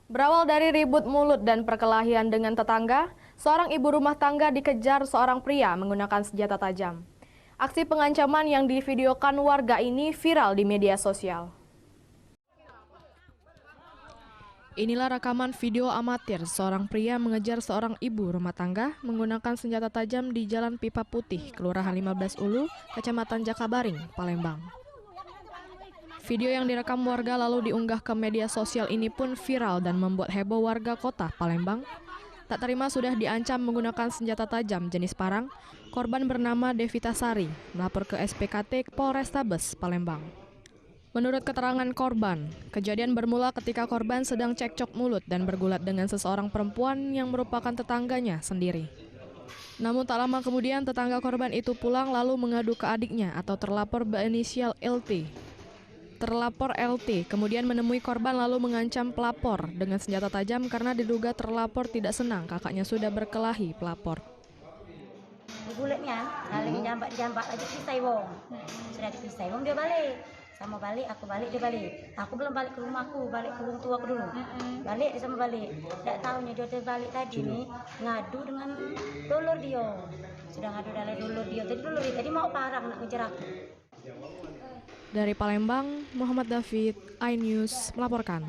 Berawal dari ribut mulut dan perkelahian dengan tetangga, seorang ibu rumah tangga dikejar seorang pria menggunakan senjata tajam. Aksi pengancaman yang divideokan warga ini viral di media sosial. Inilah rekaman video amatir seorang pria mengejar seorang ibu rumah tangga menggunakan senjata tajam di Jalan Pipa Putih, Kelurahan 15 Ulu, Kecamatan Jakabaring, Palembang. Video yang direkam warga lalu diunggah ke media sosial ini pun viral dan membuat heboh warga kota Palembang. Tak terima sudah diancam menggunakan senjata tajam jenis parang, korban bernama Devita Sari melapor ke SPKT Polrestabes Palembang. Menurut keterangan korban, kejadian bermula ketika korban sedang cekcok mulut dan bergulat dengan seseorang perempuan yang merupakan tetangganya sendiri. Namun tak lama kemudian tetangga korban itu pulang lalu mengadu ke adiknya atau terlapor berinisial LT. Terlapor LT kemudian menemui korban lalu mengancam pelapor dengan senjata tajam karena diduga terlapor tidak senang kakaknya sudah berkelahi pelapor. Bulatnya saling jambat lagi pisai wong. Sudah dipisai wong dia balik. Sama balik, aku balik, dia balik. Aku belum balik ke rumahku, balik ke rumah tua aku dulu. Balik, dia sama balik. Tidak tahunya dia terbalik tadi nih, ngadu dengan dulur dia. Sudah ngadu dengan dulur dia. Tadi mau parang nak ngejar aku. Dari Palembang, Muhammad David, iNews melaporkan.